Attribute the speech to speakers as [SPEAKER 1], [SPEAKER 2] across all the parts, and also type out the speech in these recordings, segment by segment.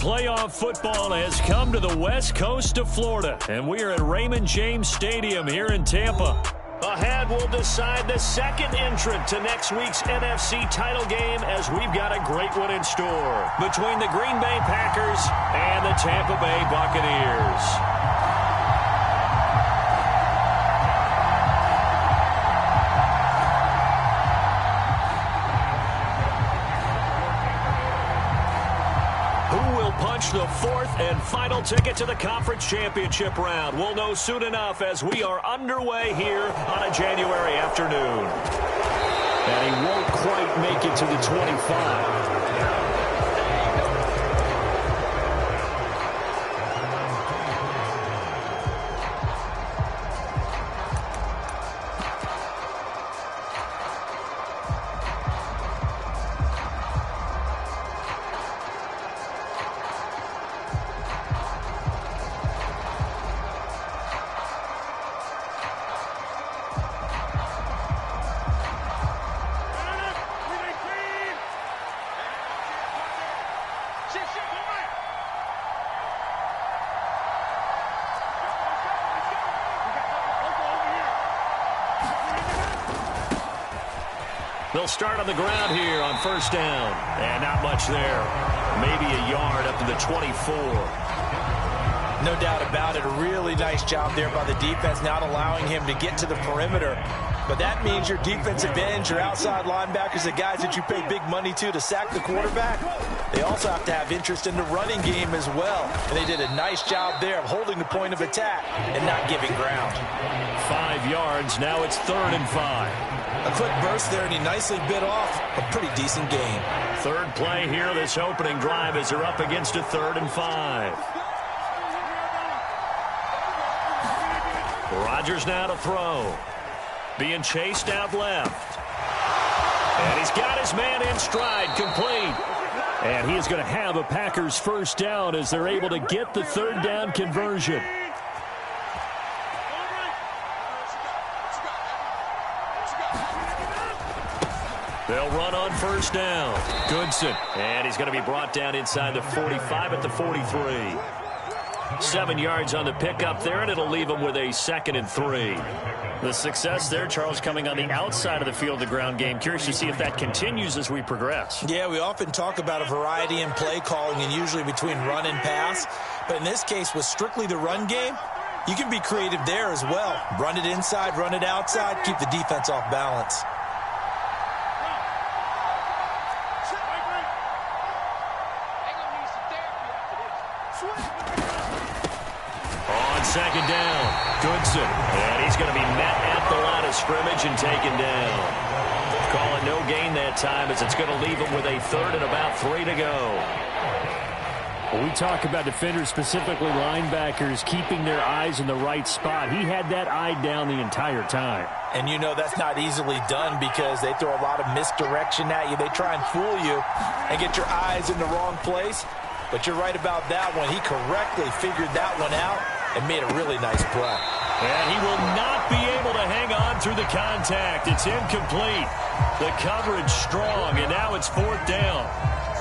[SPEAKER 1] playoff football has come to the west coast of Florida, and we are at Raymond James Stadium here in Tampa. Ahead, we'll decide the second entrant to next week's NFC title game, as we've got a great one in store between the Green Bay Packers and the Tampa Bay Buccaneers. The fourth and final ticket to the conference championship round. We'll know soon enough as we are underway here on a January afternoon. And he won't quite make it to the 25. They'll start on the ground here on first down. And not much there. Maybe a yard up to the 24.
[SPEAKER 2] No doubt about it. A really nice job there by the defense, not allowing him to get to the perimeter. But that means your defensive ends, your outside linebackers, the guys that you pay big money to sack the quarterback, they also have to have interest in the running game as well. And they did a nice job there of holding the point of attack and not giving ground.
[SPEAKER 1] 5 yards. Now it's 3rd and 5.
[SPEAKER 2] A quick burst there, and he nicely bit off a pretty decent gain.
[SPEAKER 1] Third play here, this opening drive, as they're up against a 3rd and 5. Rodgers now to throw. Being chased out left. And he's got his man in stride, complete. And he is going to have a Packers first down as they're able to get the 3rd down conversion. They'll run on first down. Goodson. And he's going to be brought down inside the 45 at the 43. 7 yards on the pickup there, and it'll leave him with a 2nd and 3. The success there, Charles, coming on the outside of the field, the ground game. Curious to see if that continues as we progress.
[SPEAKER 2] Yeah, we often talk about a variety in play calling and usually between run and pass. But in this case, with strictly the run game, you can be creative there as well. Run it inside, run it outside, keep the defense off balance.
[SPEAKER 1] Second down, Goodson. And he's going to be met at the line of scrimmage and taken down. Calling no gain that time, as it's going to leave him with a 3rd and about 3 to go.
[SPEAKER 3] When we talk about defenders, specifically linebackers, keeping their eyes in the right spot. He had that eye down the entire time.
[SPEAKER 2] And you know that's not easily done because they throw a lot of misdirection at you. They try and fool you and get your eyes in the wrong place. But you're right about that one. He correctly figured that one out and made a really nice play.
[SPEAKER 1] And he will not be able to hang on through the contact. It's incomplete. The coverage strong, and now it's 4th down.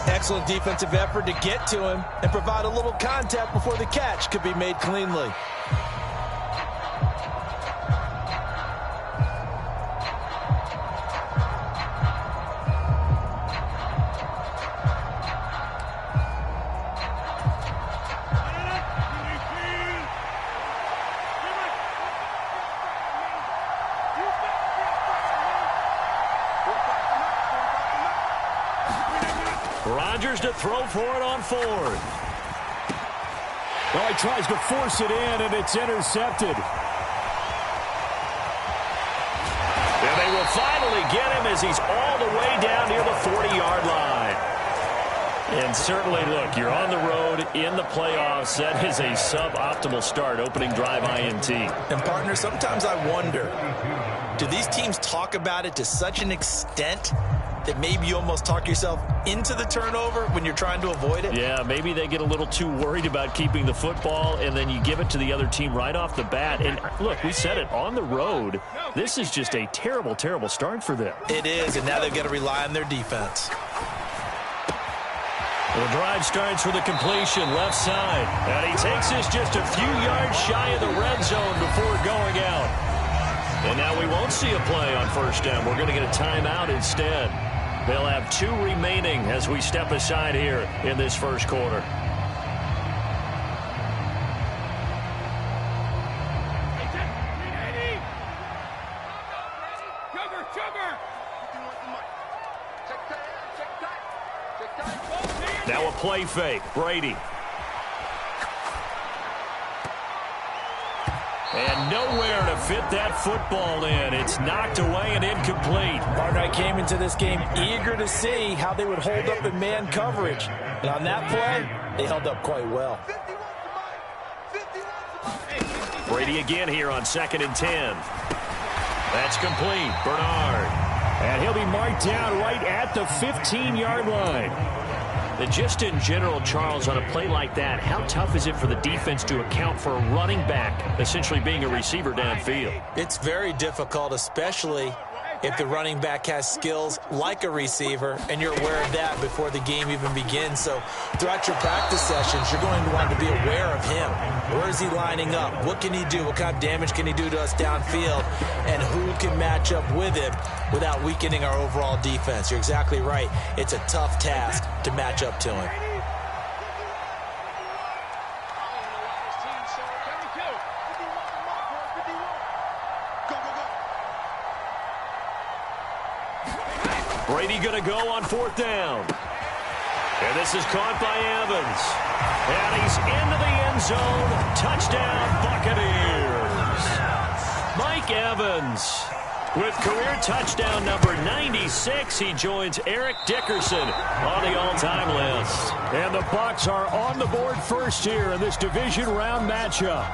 [SPEAKER 2] Excellent defensive effort to get to him and provide a little contact before the catch could be made cleanly.
[SPEAKER 1] Rodgers to throw for it on 4th.
[SPEAKER 3] Well, he tries to force it in, and it's intercepted.
[SPEAKER 1] And they will finally get him as he's all the way down near the 40-yard line. And certainly, look, you're on the road in the playoffs. That is a suboptimal start, opening drive INT.
[SPEAKER 2] And, partner, sometimes I wonder, do these teams talk about it to such an extent that maybe you almost talk yourself into the turnover when you're trying to avoid it?
[SPEAKER 1] Yeah, maybe they get a little too worried about keeping the football, and then you give it to the other team right off the bat. And look, we said it, on the road, this is just a terrible, terrible start for them.
[SPEAKER 2] It is, and now they've got to rely on their defense.
[SPEAKER 1] The drive starts with a completion left side. And he takes this just a few yards shy of the red zone before going out. And now we won't see a play on first down. We're going to get a timeout instead. They'll have 2 remaining as we step aside here in this first quarter. Now a play fake. Brady. And nowhere to fit that football in. It's knocked away and incomplete.
[SPEAKER 2] Partner, I came into this game eager to see how they would hold up in man coverage. And on that play, they held up quite well.
[SPEAKER 1] Brady again here on 2nd and 10. That's complete. Bernard.
[SPEAKER 3] And he'll be marked down right at the 15-yard line.
[SPEAKER 1] And just in general, Charles, on a play like that, how tough is it for the defense to account for a running back essentially being a receiver downfield?
[SPEAKER 2] It's very difficult, especially if the running back has skills like a receiver, and you're aware of that before the game even begins. So throughout your practice sessions, you're going to want to be aware of him. Where is he lining up? What can he do? What kind of damage can he do to us downfield? And who can match up with him without weakening our overall defense? You're exactly right. It's a tough task to match up to him.
[SPEAKER 1] Brady going to go on 4th down. And this is caught by Evans. And he's into the end zone. Touchdown, Buccaneers. Mike Evans with career touchdown number 96. He joins Eric Dickerson on the all-time list.
[SPEAKER 3] And the Bucs are on the board first here in this division round matchup.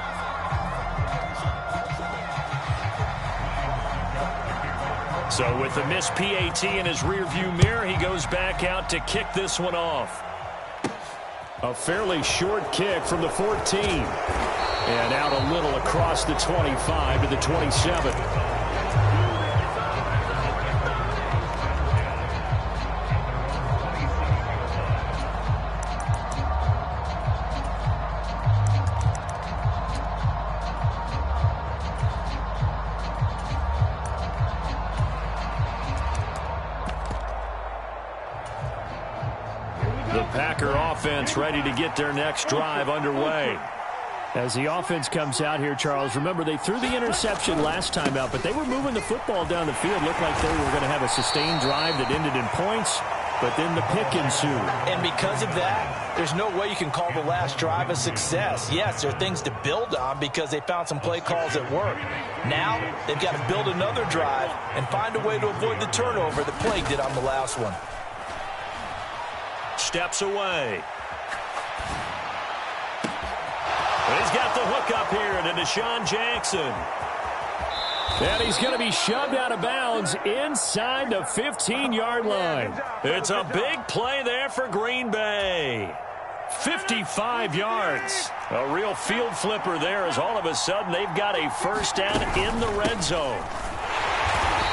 [SPEAKER 1] So with the missed PAT in his rearview mirror, he goes back out to kick this one off.
[SPEAKER 3] A fairly short kick from the 14. And out a little across the 25 to the 27.
[SPEAKER 1] The Packer offense ready to get their next drive underway.
[SPEAKER 3] As the offense comes out here, Charles, remember they threw the interception last time out, but they were moving the football down the field. Looked like they were going to have a sustained drive that ended in points, but then the pick ensued.
[SPEAKER 2] And because of that, there's no way you can call the last drive a success. Yes, there are things to build on because they found some play calls that work. Now, they've got to build another drive and find a way to avoid the turnover that plagued did on the last one.
[SPEAKER 1] Steps away. He's got the hook up here to Deshaun Jackson.
[SPEAKER 3] And he's going to be shoved out of bounds inside the 15-yard line.
[SPEAKER 1] It's a big play there for Green Bay. 55 yards. A real field flipper there as all of a sudden they've got a first down in the red zone.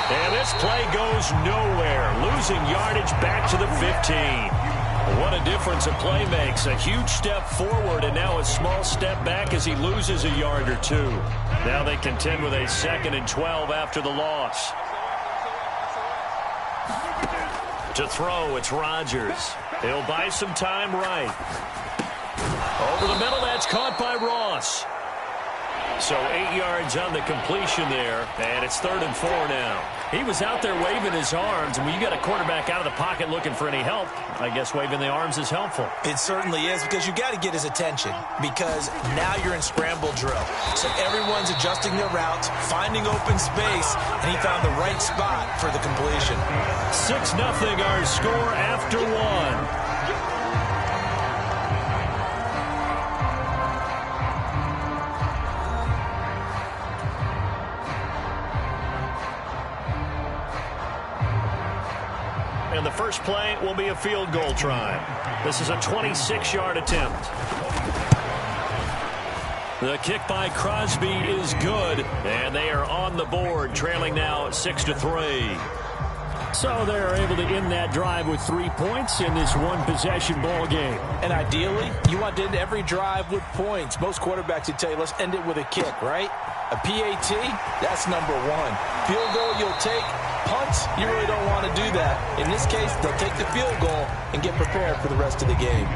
[SPEAKER 1] And this play goes nowhere. Losing yardage back to the 15. What a difference a play makes. A huge step forward and now a small step back as he loses a yard or two. Now they contend with a 2nd and 12 after the loss. To throw, it's Rodgers. He'll buy some time right. Over the middle, that's caught by Ross. So 8 yards on the completion there, and it's 3rd and 4 now. He was out there waving his arms, and when you got a quarterback out of the pocket looking for any help, I guess waving the arms is helpful.
[SPEAKER 2] It certainly is, because you got to get his attention, because now you're in scramble drill. So everyone's adjusting their routes, finding open space, and he found the right spot for the completion.
[SPEAKER 1] 6-0 our score after 1. And the first play will be a field goal try. This is a 26-yard attempt. The kick by Crosby is good, and they are on the board, trailing now 6-3.
[SPEAKER 3] So they're able to end that drive with 3 points in this one-possession ball game.
[SPEAKER 2] And ideally, you want to end every drive with points. Most quarterbacks would tell you, let's end it with a kick, right? A PAT, that's number one. Field goal you'll take. Punts, you really don't want to do that. In this case, they'll take the field goal and get prepared for the rest of the game.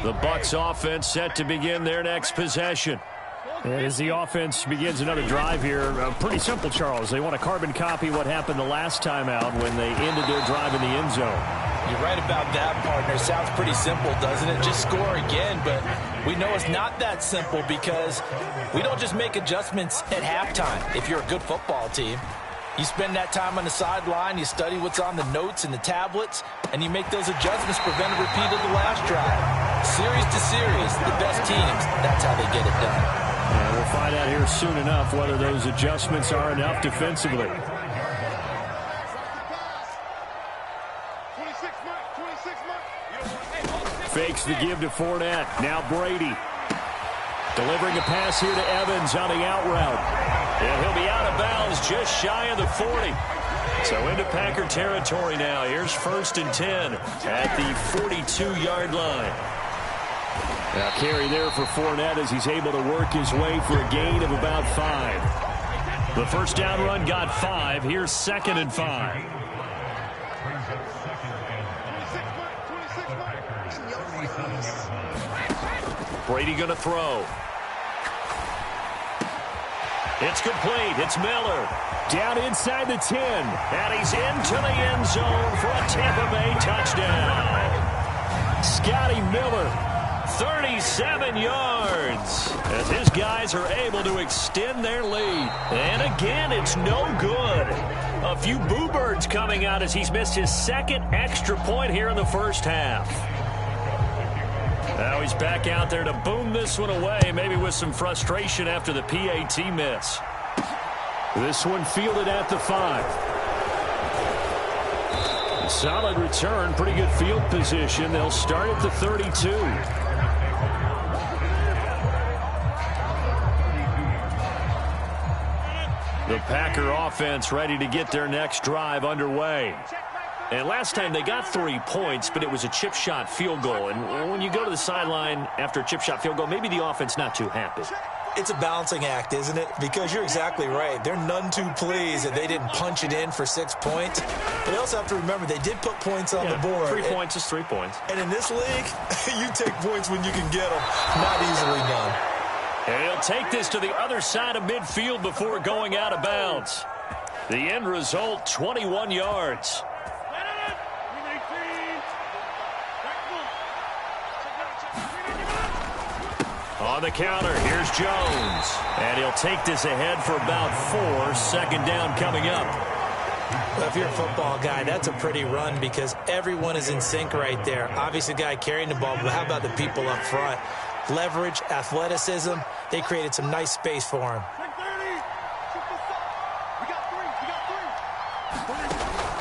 [SPEAKER 1] The Bucs offense set to begin their next possession.
[SPEAKER 3] And as the offense begins another drive here, pretty simple, Charles. They want to carbon copy what happened the last time out when they ended their drive in the end zone.
[SPEAKER 2] You're right about that, partner. Sounds pretty simple, doesn't it? Just score again, but we know it's not that simple because we don't just make adjustments at halftime if you're a good football team. You spend that time on the sideline, you study what's on the notes and the tablets, and you make those adjustments, prevent a repeat of the last drive. Series to series, the best teams, that's how they get it done.
[SPEAKER 3] Yeah, we'll find out here soon enough whether those adjustments are enough defensively. Fakes the give to Fournette. Now Brady. Delivering a pass here to Evans on the out route.
[SPEAKER 1] And he'll be out of bounds just shy of the 40. So into Packer territory now. Here's 1st and 10 at the 42-yard line.
[SPEAKER 3] Now carry there for Fournette as he's able to work his way for a gain of about 5.
[SPEAKER 1] The first down run got 5. Here's 2nd and 5. Brady going to throw. It's complete. It's Miller.
[SPEAKER 3] Down inside the 10.
[SPEAKER 1] And he's into the end zone for a Tampa Bay touchdown.
[SPEAKER 3] Scotty Miller.
[SPEAKER 1] 37 yards as his guys are able to extend their lead. And again, it's no good. A few boo birds coming out as he's missed his 2nd extra point here in the first half. Now he's back out there to boom this one away, maybe with some frustration after the PAT miss.
[SPEAKER 3] This one fielded at the 5. Solid return, pretty good field position. They'll start at the 32.
[SPEAKER 1] The Packer offense ready to get their next drive underway. And last time they got 3 points, but it was a chip shot field goal. And when you go to the sideline after a chip shot field goal, maybe the offense not too happy.
[SPEAKER 2] It's a balancing act, isn't it? Because you're exactly right. They're none too pleased that they didn't punch it in for 6 points. But they also have to remember they did put points on the board.
[SPEAKER 1] 3 points is 3 points.
[SPEAKER 2] And in this league, you take points when you can get them. Not easily done.
[SPEAKER 1] And he'll take this to the other side of midfield before going out of bounds. The end result, 21 yards. On the counter, here's Jones. And he'll take this ahead for about 4. 2nd down coming up.
[SPEAKER 2] Well, if you're a football guy, that's a pretty run because everyone is in sync right there. Obviously, the guy carrying the ball, but how about the people up front? Leverage, athleticism, they created some nice space for him.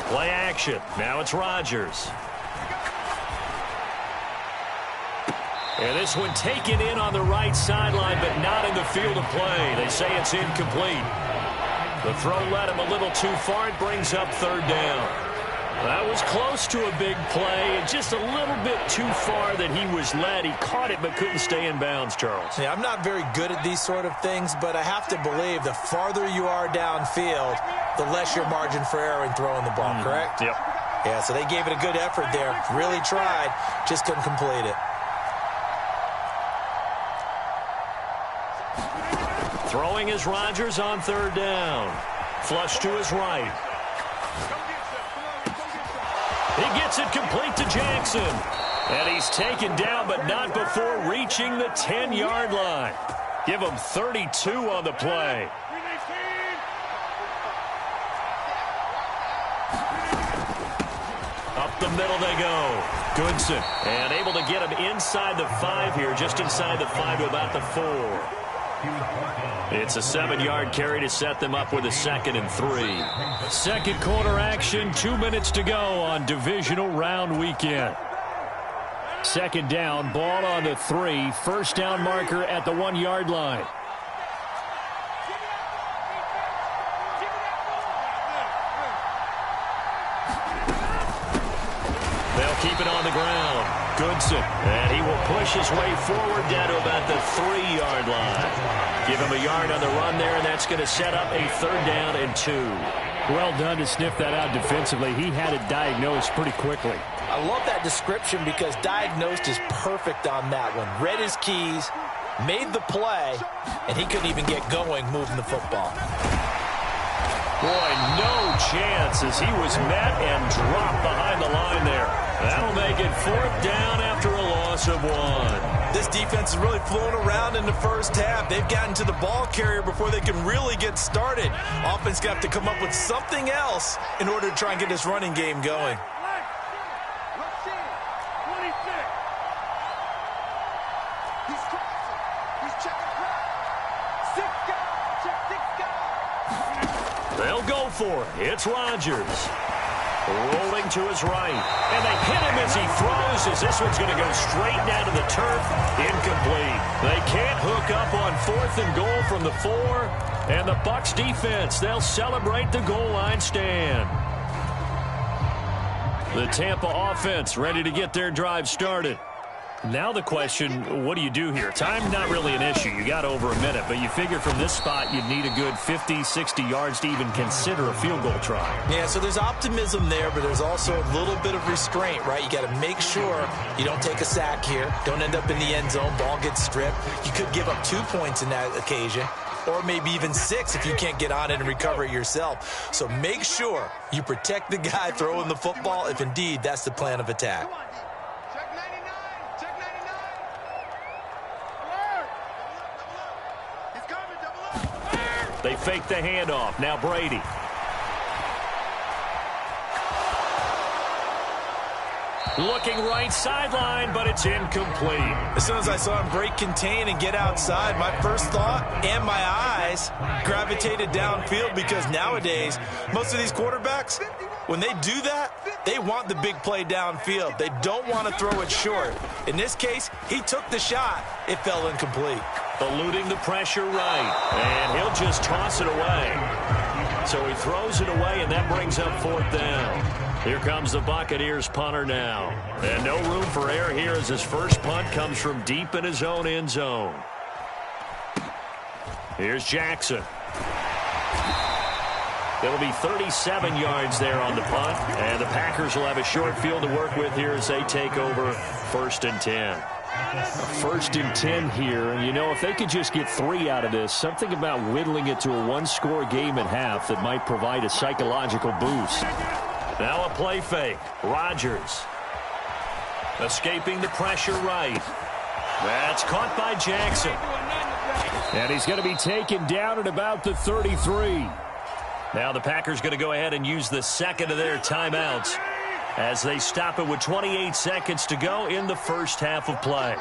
[SPEAKER 1] Play action. Now it's Rodgers. And this one taken in on the right sideline, but not in the field of play. They say it's incomplete. The throw led him a little too far. It brings up 3rd down. That was close to a big play. Just a little bit too far that he was led. He caught it but couldn't stay in bounds, Charles.
[SPEAKER 2] Yeah, I'm not very good at these sort of things, but I have to believe the farther you are downfield, the less your margin for error in throwing the ball, correct?
[SPEAKER 1] Yep.
[SPEAKER 2] Yeah, so they gave it a good effort there. Really tried, just couldn't complete it.
[SPEAKER 1] Throwing is Rodgers on 3rd down. Flush to his right. He gets it complete to Jackson. And he's taken down, but not before reaching the 10-yard line. Give him 32 on the play. Up the middle they go. Goodson. And able to get him inside the 5 here, just inside the 5 to about the 4. It's a 7-yard carry to set them up with a 2nd and 3. Second quarter action, 2 minutes to go on divisional round weekend.
[SPEAKER 3] second down, ball on the 3. First down marker at the 1-yard line. They'll keep it on the ground. Goodson, and he will push his way forward down to about the 3-yard line. Give him a yard on the run there, and that's going to set up a 3rd down and 2. Well done to sniff that out defensively. He had it diagnosed pretty quickly.
[SPEAKER 2] I love that description because diagnosed is perfect on that one. Read his keys, made the play, and he couldn't even get going moving the football.
[SPEAKER 1] Boy, no chance as he was met and dropped behind the line there. That'll make it 4th down after a loss of 1.
[SPEAKER 2] This defense is really flown around in the first half. They've gotten to the ball carrier before they can really get started. Offense got to come up with something else in order to try and get this running game going.
[SPEAKER 1] They'll go for it. It's Rodgers. Rolling to his right. And they hit him as he throws, as this one's going to go straight down to the turf. Incomplete. They can't hook up on 4th and goal from the 4. And the Bucs defense, they'll celebrate the goal line stand. The Tampa offense ready to get their drive started. Now the question, what do you do here? Time not really an issue. You got over a minute, but you figure from this spot you'd need a good 50, 60 yards to even consider a field goal try.
[SPEAKER 2] Yeah, so there's optimism there, but there's also a little bit of restraint, right? You got to make sure you don't take a sack here. Don't end up in the end zone. Ball gets stripped. You could give up 2 points in that occasion, or maybe even 6 if you can't get on it and recover it yourself. So make sure you protect the guy throwing the football if indeed that's the plan of attack.
[SPEAKER 1] They fake the handoff. Now Brady. Looking right sideline, but it's incomplete.
[SPEAKER 2] As soon as I saw him break contain and get outside, my first thought and my eyes gravitated downfield because nowadays, most of these quarterbacks, when they do that, they want the big play downfield. They don't want to throw it short. In this case, he took the shot. It fell incomplete.
[SPEAKER 1] Eluding the pressure right, and he'll just toss it away. So he throws it away, and that brings up 4th down. Here comes the Buccaneers punter now. And no room for error here as his first punt comes from deep in his own end zone. Here's Jackson. It'll be 37 yards there on the punt, and the Packers will have a short field to work with here as they take over 1st and 10.
[SPEAKER 3] 1st and 10 here, and you know, if they could just get 3 out of this, something about whittling it to a 1-score game at half that might provide a psychological boost.
[SPEAKER 1] Now a play fake. Rodgers. Escaping the pressure right. That's caught by Jackson.
[SPEAKER 3] And he's going to be taken down at about the 33.
[SPEAKER 1] Now the Packers going to go ahead and use the second of their timeouts as they stop it with 28 seconds to go in the first half of play.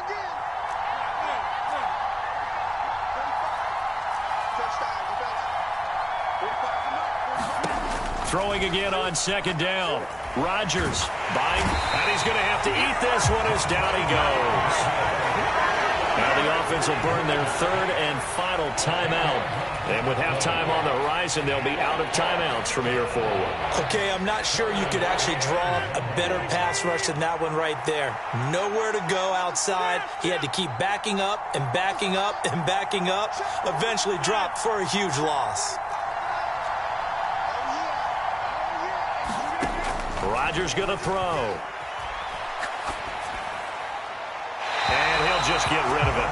[SPEAKER 1] Throwing again on 2nd down. Rodgers buying, and he's going to have to eat this one as down he goes. Now the offense will burn their 3rd and final timeout. And with halftime on the horizon, they'll be out of timeouts from here forward.
[SPEAKER 2] Okay, I'm not sure you could actually draw a better pass rush than that one right there. Nowhere to go outside. He had to keep backing up and backing up and backing up. Eventually dropped for a huge loss.
[SPEAKER 1] Rodgers going to throw. And he'll just get rid of it.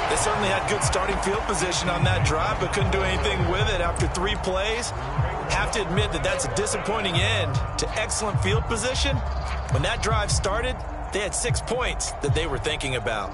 [SPEAKER 2] They certainly had good starting field position on that drive, but couldn't do anything with it after 3 plays. Have to admit that that's a disappointing end to excellent field position. When that drive started, they had 6 points that they were thinking about.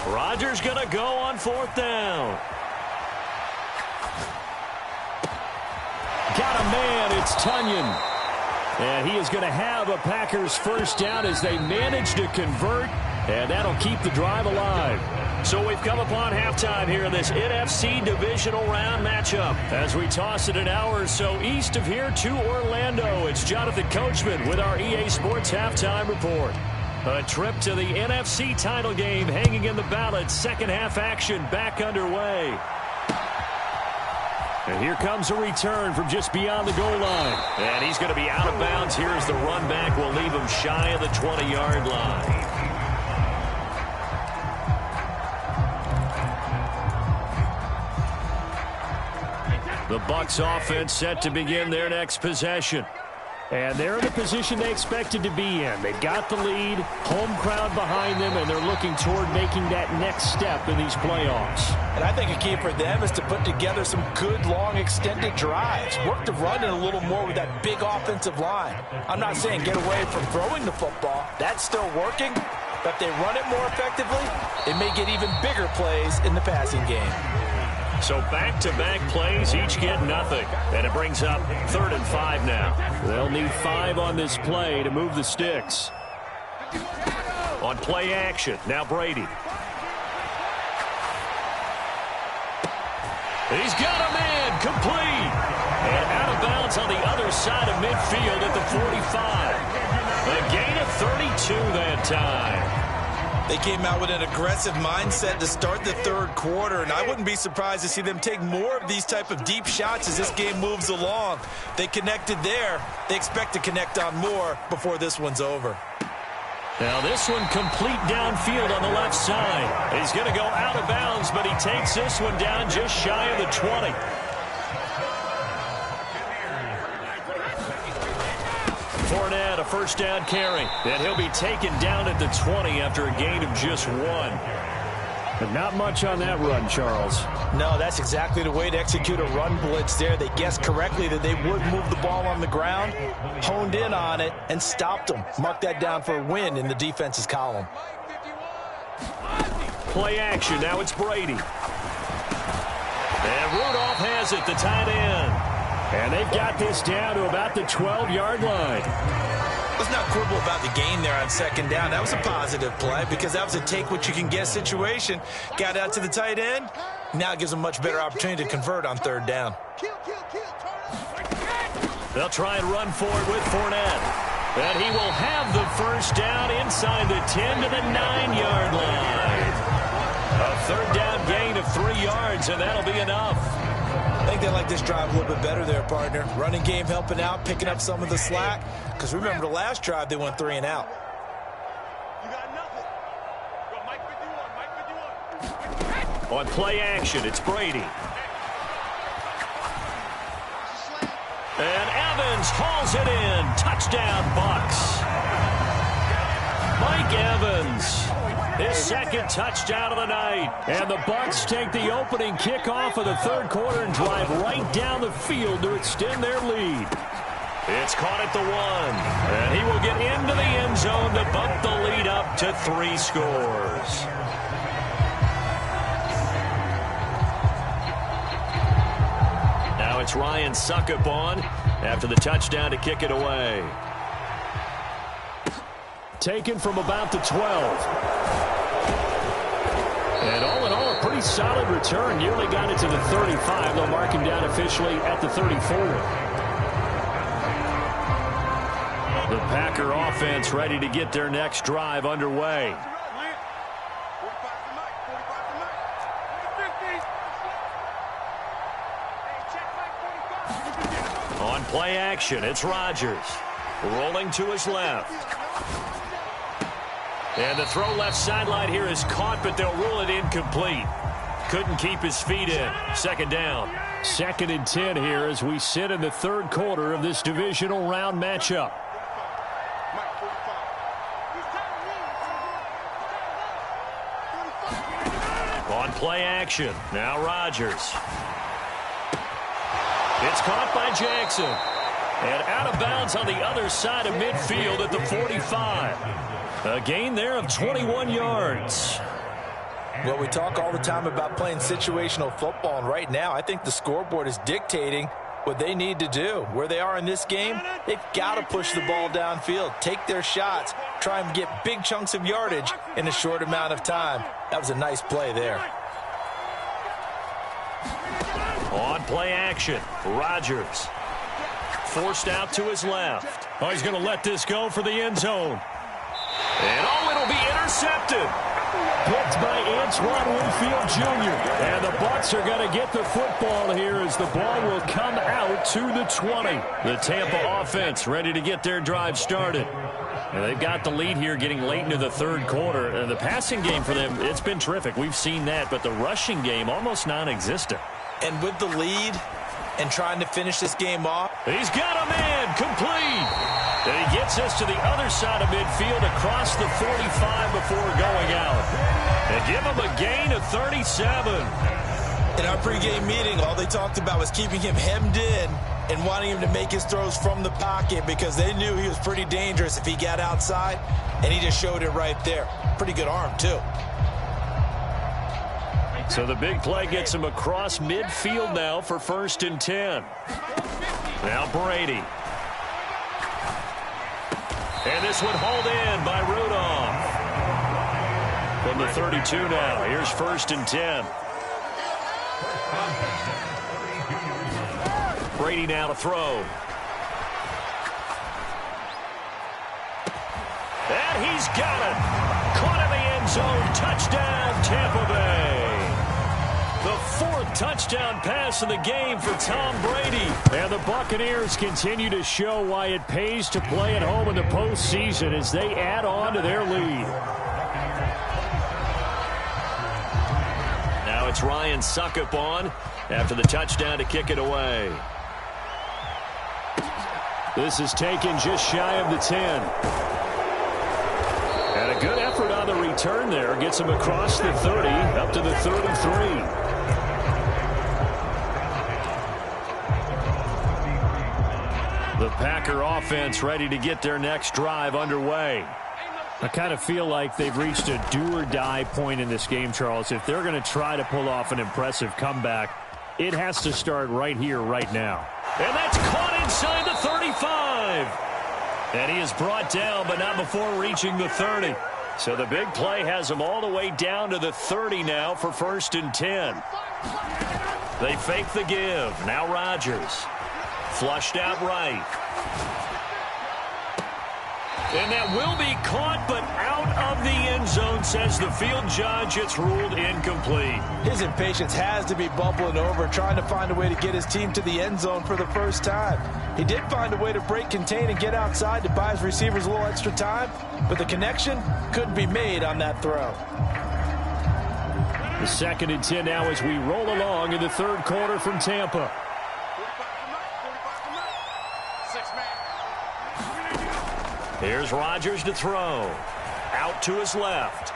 [SPEAKER 1] Rodgers going to go on 4th down.
[SPEAKER 3] Got a man, it's Tunyon. And he is going to have a Packers first down as they manage to convert And that'll keep the drive alive.
[SPEAKER 1] So we've come upon halftime here in this NFC divisional round matchup. As we toss it an hour or so east of here to Orlando, it's Jonathan Coachman with our EA Sports Halftime Report. A trip to the NFC title game hanging in the balance. Second half action back underway. And here comes a return from just beyond the goal line. And he's going to be out of bounds. Here's the run back. Will leave him shy of the 20-yard line. The Bucs offense set to begin their next possession. And they're in the position they expected to be in. They've got the lead, home crowd behind them, and they're looking toward making that next step in these playoffs.
[SPEAKER 2] And I think a key for them is to put together some good, long, extended drives. Work the run in a little more with that big offensive line. I'm not saying get away from throwing the football. That's still working. But if they run it more effectively, they may get even bigger plays in the passing game.
[SPEAKER 1] So back-to-back plays, each get nothing. And it brings up 3rd and 5 now.
[SPEAKER 3] They'll need 5 on this play to move the sticks.
[SPEAKER 1] On play action, now Brady. He's got a man, complete. And out of bounds on the other side of midfield at the 45. A gain of 32 that time.
[SPEAKER 2] They came out with an aggressive mindset to start the third quarter, and I wouldn't be surprised to see them take more of these type of deep shots as this game moves along. They connected there. They expect to connect on more before this one's over.
[SPEAKER 1] Now this one complete downfield on the left side. He's going to go out of bounds, but he takes this one down just shy of the 20. Fournette, a first down carry. And he'll be taken down at the 20 after a gain of just 1.
[SPEAKER 3] But not much on that run, Charles.
[SPEAKER 2] No, that's exactly the way to execute a run blitz there. They guessed correctly that they would move the ball on the ground, honed in on it, and stopped them. Mark that down for a win in the defense's column.
[SPEAKER 1] Play action. Now it's Brady. And Rudolph has it, the tight end.
[SPEAKER 3] And they've got this down to about the 12-yard line.
[SPEAKER 2] Let's not quibble about the gain there on second down. That was a positive play because that was a take-what-you-can-get situation. Got out to the tight end. Now it gives them a much better opportunity to convert on third down.
[SPEAKER 1] They'll try and run forward with Fournette. And he will have the first down inside the 10 to the 9-yard line. A third down gain of 3 yards, and that'll be enough.
[SPEAKER 2] I think they like this drive a little bit better there, partner. Running game helping out, picking up some of the slack. Because remember, the last drive, they went 3 and out.
[SPEAKER 1] On play action, it's Brady. And Evans hauls it in. Touchdown, Bucs. Mike Evans. His second touchdown of the night. And the Bucs take the opening kickoff of the third quarter and drive right down the field to extend their lead. It's caught at the 1. And he will get into the end zone to bump the lead up to 3 scores. Now it's Ryan Suckup on after the touchdown to kick it away.
[SPEAKER 3] Taken from about the 12. And all in all, a pretty solid return. Nearly got it to the 35. They'll mark him down officially at the 34.
[SPEAKER 1] The Packer offense ready to get their next drive underway. On play action, it's Rodgers. Rolling to his left. And the throw left sideline here is caught, but they'll rule it incomplete. Couldn't keep his feet in. Second down.
[SPEAKER 3] 2nd and 10 here as we sit in the third quarter of this divisional round matchup.
[SPEAKER 1] On play action, now Rodgers. It's caught by Jackson. And out of bounds on the other side of midfield at the 45. A gain there of 21 yards.
[SPEAKER 2] Well, we talk all the time about playing situational football, and right now I think the scoreboard is dictating what they need to do. Where they are in this game, they've got to push the ball downfield, take their shots, try and get big chunks of yardage in a short amount of time. That was a nice play there.
[SPEAKER 1] On play action, Rodgers. Forced out to his left. Oh, he's going to let this go for the end zone. And it'll be intercepted.
[SPEAKER 3] Picked by Antoine Winfield Jr. And the Bucs are going to get the football here as the ball will come out to the 20.
[SPEAKER 1] The Tampa offense ready to get their drive started. And they've got the lead here getting late into the third quarter. And the passing game for them, it's been terrific. We've seen that, but the rushing game almost non-existent.
[SPEAKER 2] And with the lead and trying to finish this game off.
[SPEAKER 1] He's got a man complete. And he gets us to the other side of midfield across the 45 before going out. And give him a gain of 37.
[SPEAKER 2] In our pregame meeting, all they talked about was keeping him hemmed in and wanting him to make his throws from the pocket because they knew he was pretty dangerous if he got outside, and he just showed it right there. Pretty good arm, too.
[SPEAKER 1] So the big play gets him across midfield now for 1st and 10. Now Brady. And this one hauled in by Rudolph. From the 32 now, here's 1st and 10. Brady now to throw. And he's got it. Caught in the end zone. Touchdown, Tampa Bay. The 4th touchdown pass of the game for Tom Brady.
[SPEAKER 3] And the Buccaneers continue to show why it pays to play at home in the postseason as they add on to their lead.
[SPEAKER 1] Now it's Ryan Suckup on after the touchdown to kick it away.
[SPEAKER 3] This is taken just shy of the 10. And a good effort on the return there. Gets him across the 30, up to the 33. The Packer offense ready to get their next drive underway. I kind of feel like they've reached a do-or-die point in this game, Charles. If they're going to try to pull off an impressive comeback, it has to start right here, right now.
[SPEAKER 1] And that's caught inside the 35. And he is brought down, but not before reaching the 30. So the big play has him all the way down to the 30 now for 1st and 10. They fake the give. Now Rodgers. Flushed out right. And that will be caught, but out of the end zone, says the field judge. It's ruled incomplete.
[SPEAKER 2] His impatience has to be bubbling over, trying to find a way to get his team to the end zone for the first time. He did find a way to break, contain, and get outside to buy his receivers a little extra time, but the connection couldn't be made on that throw.
[SPEAKER 3] The 2nd and 10 now as we roll along in the third quarter from Tampa.
[SPEAKER 1] Here's Rodgers to throw. Out to his left.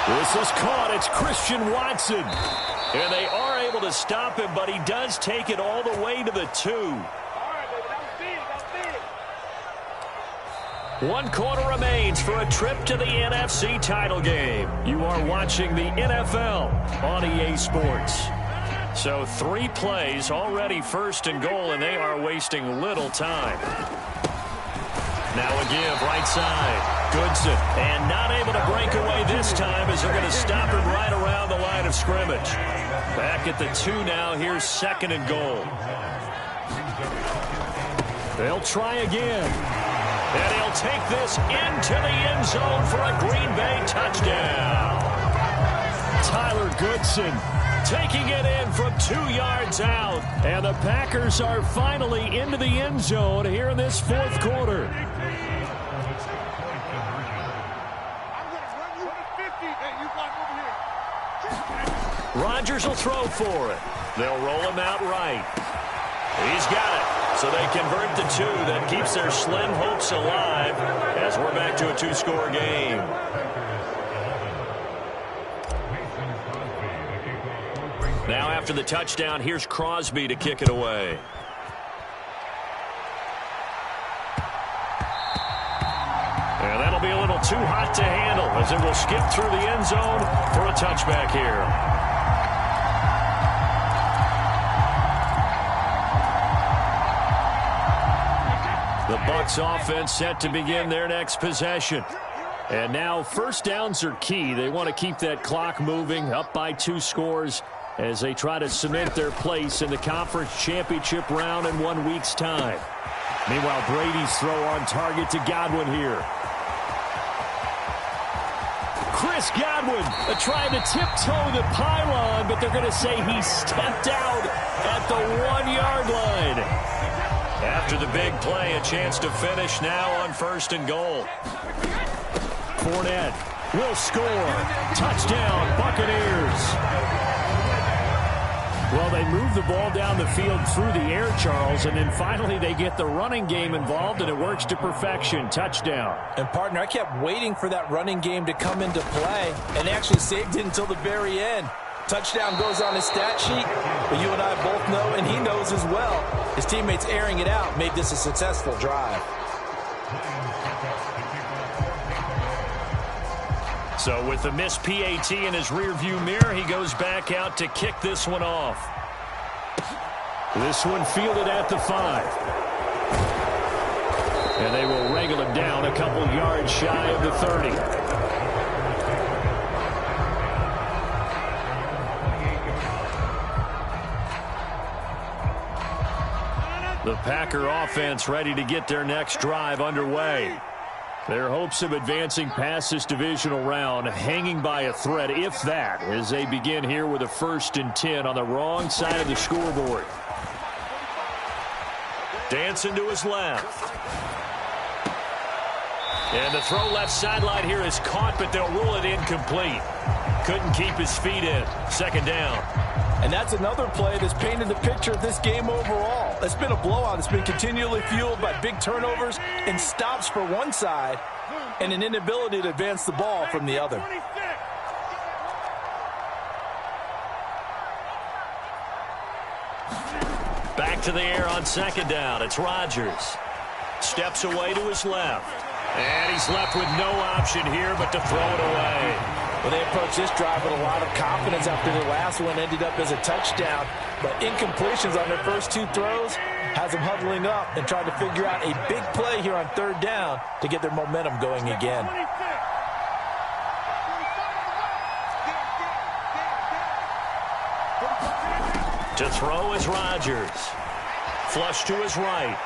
[SPEAKER 3] This is caught. It's Christian Watson.
[SPEAKER 1] And they are able to stop him, but he does take it all the way to the 2. 1 quarter remains for a trip to the NFC title game. You are watching the NFL on EA Sports. So 3 plays already 1st and goal, and they are wasting little time. Now a give right side. Goodson. And not able to break away this time as they're going to stop him right around the line of scrimmage. Back at the 2 now. Here's 2nd and goal.
[SPEAKER 3] They'll try again.
[SPEAKER 1] And he'll take this into the end zone for a Green Bay touchdown.
[SPEAKER 3] Tyler Goodson taking it in from 2 yards out. And the Packers are finally into the end zone here in this 4th quarter.
[SPEAKER 1] Rodgers will throw for it. They'll roll him out right. He's got it. So they convert the 2. That keeps their slim hopes alive as we're back to a 2-score game. Now after the touchdown, here's Crosby to kick it away. And that'll be a little too hot to handle as it will skip through the end zone for a touchback here. The Bucs offense set to begin their next possession. And now first downs are key. They want to keep that clock moving, up by 2 scores as they try to cement their place in the conference championship round in 1 week's time. Meanwhile, Brady's throw on target to Godwin here. Chris Godwin trying to tiptoe the pylon, but they're going to say he stepped out at the 1-yard line. After the big play, a chance to finish now on 1st and goal. Fournette will score. Touchdown, Buccaneers. Well, they move the ball down the field through the air, Charles, and then finally they get the running game involved, and it works to perfection. Touchdown.
[SPEAKER 2] And, partner, I kept waiting for that running game to come into play, and actually saved it until the very end. Touchdown goes on his stat sheet, but you and I both know, and he knows as well, his teammates airing it out made this a successful drive.
[SPEAKER 1] So with the missed PAT in his rearview mirror, he goes back out to kick this one off.
[SPEAKER 3] This one fielded at the 5. And they will wrangle him down a couple yards shy of the 30.
[SPEAKER 1] The Packer offense ready to get their next drive underway. Their hopes of advancing past this divisional round hanging by a thread, if that, as they begin here with a 1st and 10 on the wrong side of the scoreboard. Dancing to his left. And the throw left sideline here is caught, but they'll rule it incomplete. Couldn't keep his feet in. 2nd down.
[SPEAKER 2] And that's another play that's painted the picture of this game overall. It's been a blowout. It's been continually fueled by big turnovers and stops for one side and an inability to advance the ball from the other.
[SPEAKER 1] Back to the air on 2nd down. It's Rodgers. Steps away to his left. And he's left with no option here but to throw it away.
[SPEAKER 2] Well, they approached this drive with a lot of confidence after their last one ended up as a touchdown. But incompletions on their first 2 throws has them huddling up and trying to figure out a big play here on 3rd down to get their momentum going again.
[SPEAKER 1] To throw is Rodgers. Flush to his right.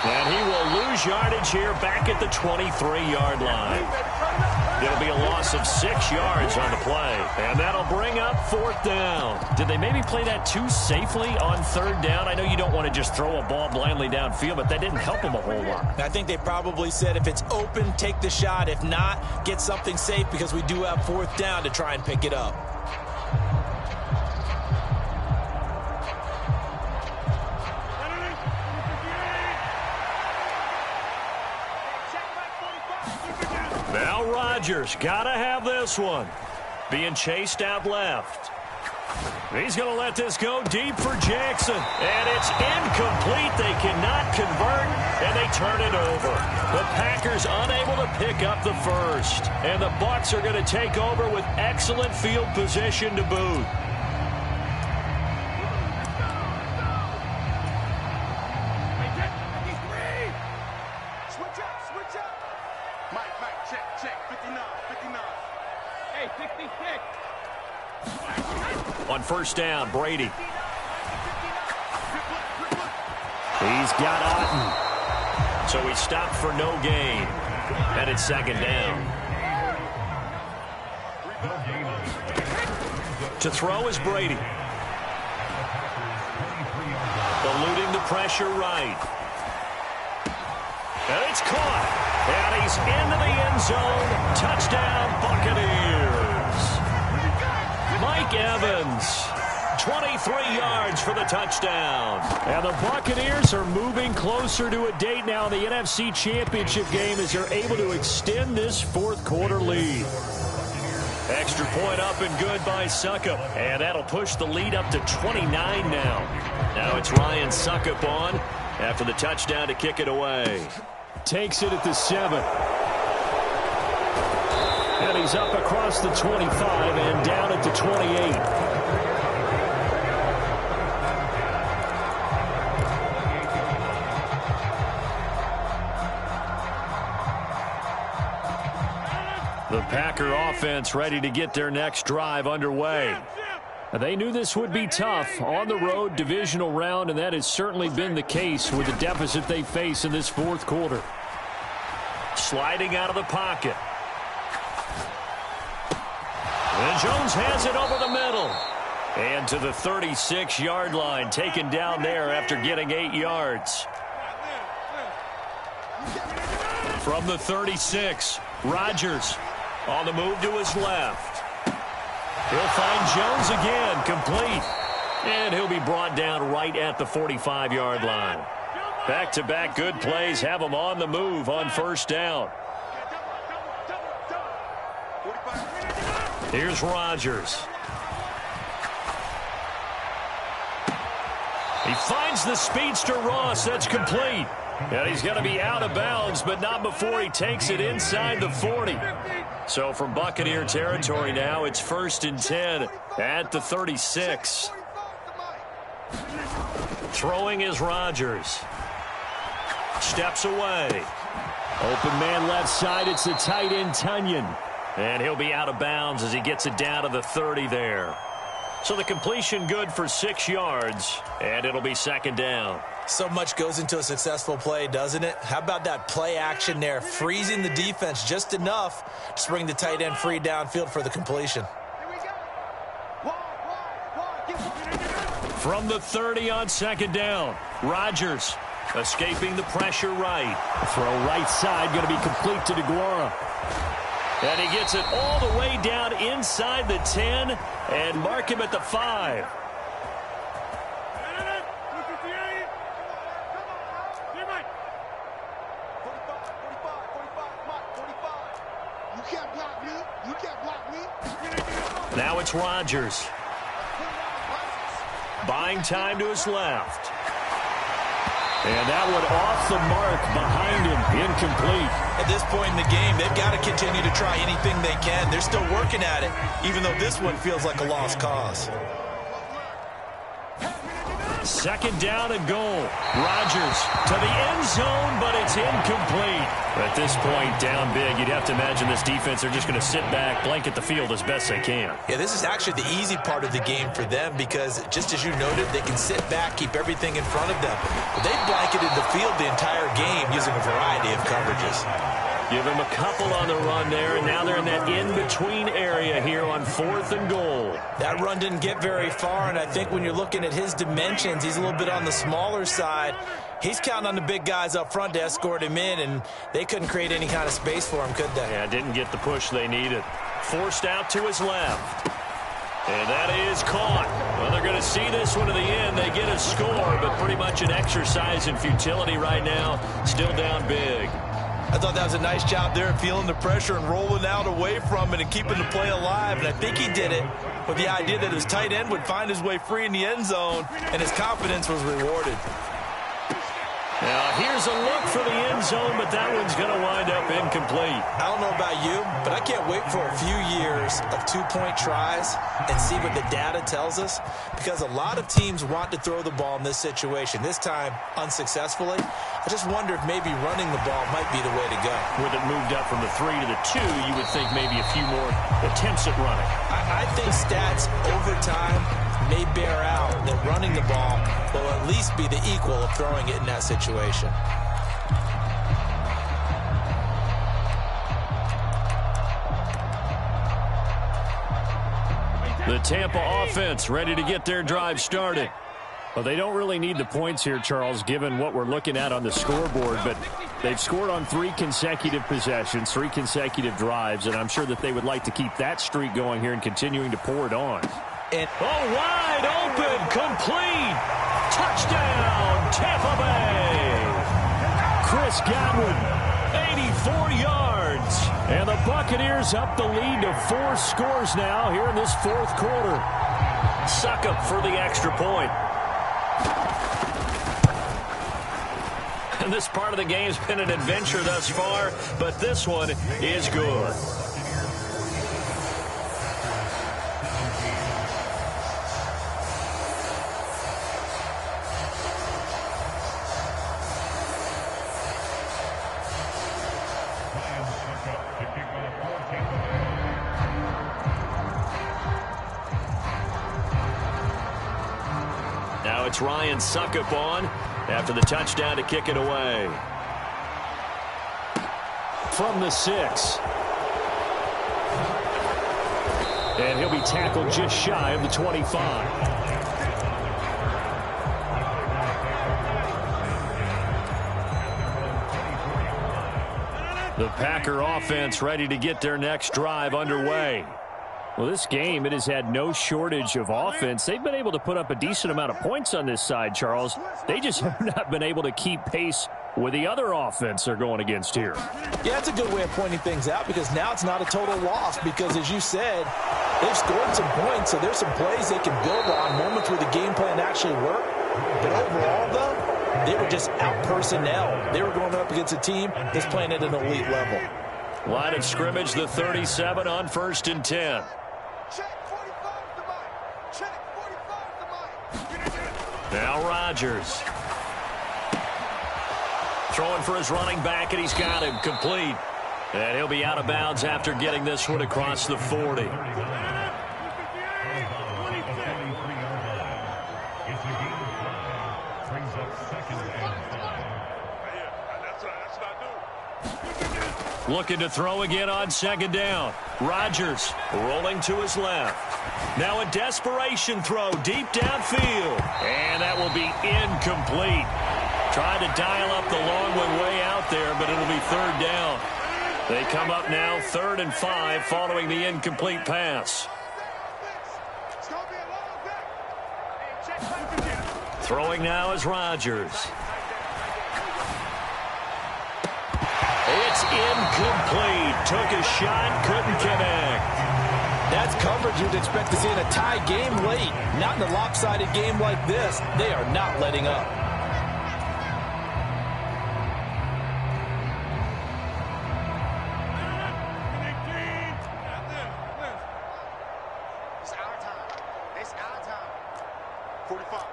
[SPEAKER 1] And he will lose yardage here back at the 23-yard line. It'll be a loss of 6 yards on the play. And that'll bring up 4th down. Did they maybe play that too safely on 3rd down? I know you don't want to just throw a ball blindly downfield, but that didn't help them a whole lot.
[SPEAKER 2] I think they probably said if it's open, take the shot. If not, get something safe because we do have 4th down to try and pick it up.
[SPEAKER 1] Now Rodgers, gotta have this one. Being chased out left. He's going to let this go deep for Jackson. And it's incomplete. They cannot convert, and they turn it over. The Packers unable to pick up the first. And the Bucs are going to take over with excellent field position to boot. On 1st down, Brady. He's got Otten. So he stopped for no gain. And it's 2nd down. To throw is Brady. Eluding the pressure right. And it's caught. And he's into the end zone. Touchdown, Buccaneers. Mike Evans, 23 yards for the touchdown.
[SPEAKER 3] And the Buccaneers are moving closer to a date now in the NFC Championship game as they're able to extend this 4th quarter lead.
[SPEAKER 1] Extra point up and good by Suckup. And that'll push the lead up to 29 now. Now it's Ryan Suckup on after the touchdown to kick it away.
[SPEAKER 3] Takes it at the 7. And he's up across the 25 and down at the 28. The Packer offense ready to get their next drive underway. They knew this would be tough on the road divisional round, and that has certainly been the case with the deficit they face in this fourth quarter.
[SPEAKER 1] Sliding out of the pocket. And Jones has it over the middle. And to the 36-yard line, taken down there after getting 8 yards. From the 36, Rodgers on the move to his left. He'll find Jones again, complete. And he'll be brought down right at the 45-yard line. Back-to-back good plays have him on the move on first down. Here's Rodgers. He finds the speedster Ross. That's complete. And he's going to be out of bounds, but not before he takes it inside the 40. So from Buccaneer territory now, it's 1st and 10 at the 36. Throwing is Rodgers. Steps away.
[SPEAKER 3] Open man left side. It's the tight end, Tunyon.
[SPEAKER 1] And he'll be out of bounds as he gets it down to the 30 there. So the completion good for 6 yards, and it'll be second down.
[SPEAKER 2] So much goes into a successful play, doesn't it? How about that play action there, freezing the defense just enough to bring the tight end free downfield for the completion.
[SPEAKER 1] From the 30 on second down, Rodgers escaping the pressure right.
[SPEAKER 3] Throw right side, going to be complete to DeGuara.
[SPEAKER 1] And he gets it all the way down inside the 10 and mark him at the 5. Now it's Rodgers. Buying time to his left.
[SPEAKER 3] And that one off the mark behind him, incomplete.
[SPEAKER 2] At this point in the game, they've got to continue to try anything they can. They're still working at it, even though this one feels like a lost cause.
[SPEAKER 1] Second down and goal. Rodgers to the end zone, but it's incomplete. At this point, down big, you'd have to imagine this defense, they're just going to sit back, blanket the field as best they can.
[SPEAKER 2] Yeah, this is actually the easy part of the game for them because, just as you noted, they can sit back, keep everything in front of them. But they've blanketed the field the entire game using a variety of coverages.
[SPEAKER 1] Give him a couple on the run there, and now they're in that in-between area here on 4th and goal.
[SPEAKER 2] That run didn't get very far, and I think when you're looking at his dimensions, he's a little bit on the smaller side. He's counting on the big guys up front to escort him in, and they couldn't create any kind of space for him, could they?
[SPEAKER 1] Yeah, didn't get the push they needed. Forced out to his left. And that is caught. Well, they're going to see this one to the end. They get a score, but pretty much an exercise in futility right now. Still down big.
[SPEAKER 2] I thought that was a nice job there, feeling the pressure and rolling out away from it and keeping the play alive. And I think he did it with the idea that his tight end would find his way free in the end zone, and his confidence was rewarded.
[SPEAKER 1] Now, here's a look for the end zone, but that one's going to wind up incomplete.
[SPEAKER 2] I don't know about you, but I can't wait for a few years of two-point tries and see what the data tells us, because a lot of teams want to throw the ball in this situation, this time unsuccessfully. I just wonder if maybe running the ball might be the way to go.
[SPEAKER 1] With it moved up from the 3 to the 2, you would think maybe a few more attempts at running.
[SPEAKER 2] I think stats over time may bear out that running the ball will at least be the equal of throwing it in that situation.
[SPEAKER 1] The Tampa offense ready to get their drive started.
[SPEAKER 3] Well, they don't really need the points here, Charles, given what we're looking at on the scoreboard, but they've scored on 3 consecutive possessions, 3 consecutive drives, and I'm sure that they would like to keep that streak going here and continuing to pour it on.
[SPEAKER 1] And wide open, complete, touchdown, Tampa Bay.
[SPEAKER 3] Chris Godwin,
[SPEAKER 1] 84 yards.
[SPEAKER 3] And the Buccaneers up the lead to 4 scores now here in this fourth quarter.
[SPEAKER 1] Succop for the extra point. And this part of the game's been an adventure thus far, but this one is good. Now it's Ryan Suckup on after the touchdown to kick it away. From the 6. And he'll be tackled just shy of the 25. The Packer offense ready to get their next drive underway. Well, this game, it has had no shortage of offense. They've been able to put up a decent amount of points on this side, Charles. They just have not been able to keep pace with the other offense they're going against here.
[SPEAKER 2] Yeah, that's a good way of pointing things out because now it's not a total loss because, as you said, they've scored some points, so there's some plays they can build on, moments where the game plan actually worked. But overall, though, they were just out-personnel. They were going up against a team that's playing at an elite level.
[SPEAKER 1] Line of scrimmage, the 37 on 1st and 10. Now Rodgers. Throwing for his running back, and he's got him complete. And he'll be out of bounds after getting this one across the 40. Looking to throw again on 2nd down. Rodgers rolling to his left. Now a desperation throw deep downfield. And that will be incomplete. Tried to dial up the long one way out there, but it'll be 3rd down. They come up now 3rd and 5 following the incomplete pass. Throwing now is Rodgers. It's incomplete. Took a shot, couldn't connect.
[SPEAKER 2] That's coverage you'd expect to see in a tie game late. Not in a lopsided game like this. They are not letting up.
[SPEAKER 4] It's our time. It's our time. 45.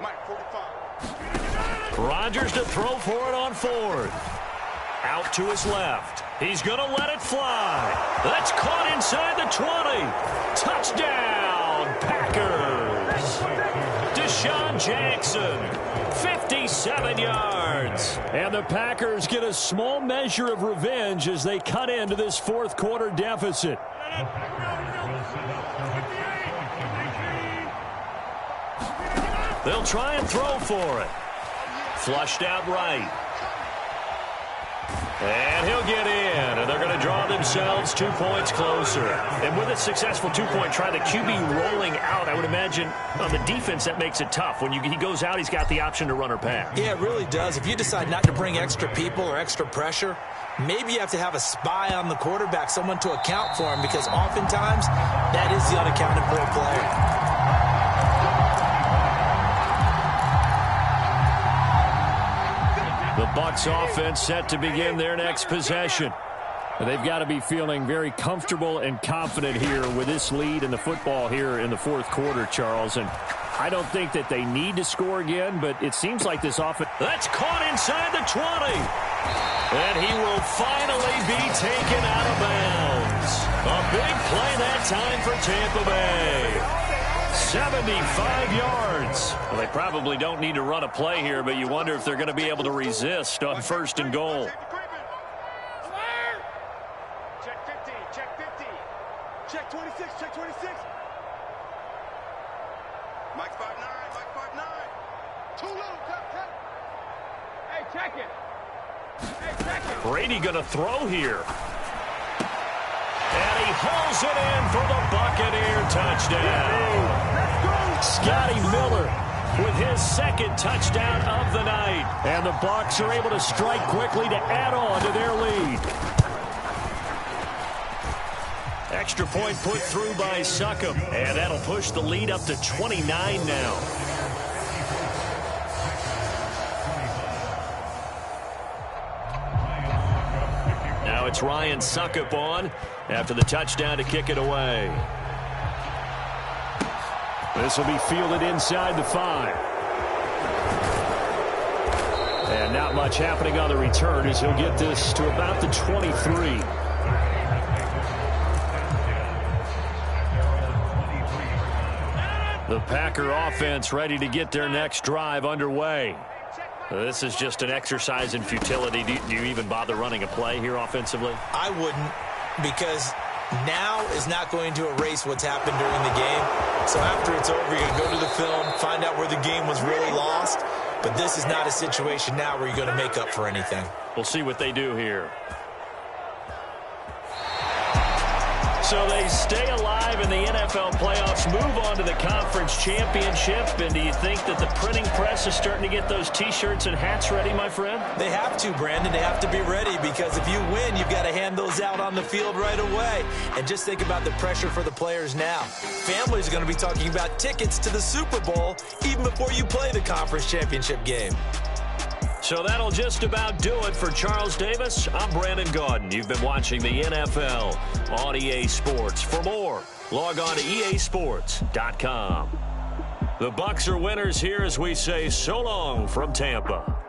[SPEAKER 4] Mike, 45.
[SPEAKER 1] Rodgers to throw for it on 4th. Out to his left. He's going to let it fly. That's caught inside the 20. Touchdown, Packers. Deshaun Jackson, 57 yards. And the Packers get a small measure of revenge as they cut into this 4th quarter deficit. They'll try and throw for it. Flushed out right. And he'll get in, and they're going to draw themselves 2 points closer. And with a successful 2-point try, the QB rolling out, I would imagine on the defense that makes it tough. When he goes out, he's got the option to run or pass.
[SPEAKER 2] Yeah, it really does. If you decide not to bring extra people or extra pressure, maybe you have to have a spy on the quarterback, someone to account for him, because oftentimes that is the unaccounted for player.
[SPEAKER 1] The Bucs offense set to begin their next possession. They've got to be feeling very comfortable and confident here with this lead in the football here in the 4th quarter, Charles. And I don't think that they need to score again, but it seems like this offense... That's caught inside the 20. And he will finally be taken out of bounds. A big play that time for Tampa Bay. 75 yards. Well, they probably don't need to run a play here, but you wonder if they're going to be able to resist on 1st and goal.
[SPEAKER 4] Check 50. Check 26. Check 26. Mike 5'9". Mike 5'9". Too low. Cut. Hey, check it.
[SPEAKER 1] Brady going to throw here. And he hauls it in for the Buccaneer touchdown. Scotty Miller with his 2nd touchdown of the night. And the Bucs are able to strike quickly to add on to their lead. Extra point put through by Suckup. And that'll push the lead up to 29 now. Now it's Ryan Suckup on after the touchdown to kick it away. This will be fielded inside the 5. And not much happening on the return as he'll get this to about the 23. The Packer offense ready to get their next drive underway. This is just an exercise in futility. Do you even bother running a play here offensively?
[SPEAKER 2] I wouldn't, because now is not going to erase what's happened during the game. So after it's over, you're going to go to the film, find out where the game was really lost. But this is not a situation now where you're going to make up for anything.
[SPEAKER 1] We'll see what they do here. So they stay alive in the NFL playoffs, move on to the conference championship. And do you think that the printing press is starting to get those T-shirts and hats ready, my friend?
[SPEAKER 2] They have to, Brandon. They have to be ready, because if you win, you've got to hand those out on the field right away. And just think about the pressure for the players now. Families are going to be talking about tickets to the Super Bowl even before you play the conference championship game.
[SPEAKER 1] So that'll just about do it for Charles Davis. I'm Brandon Gaudin. You've been watching the NFL on EA Sports. For more, log on to easports.com. The Bucs are winners here as we say so long from Tampa.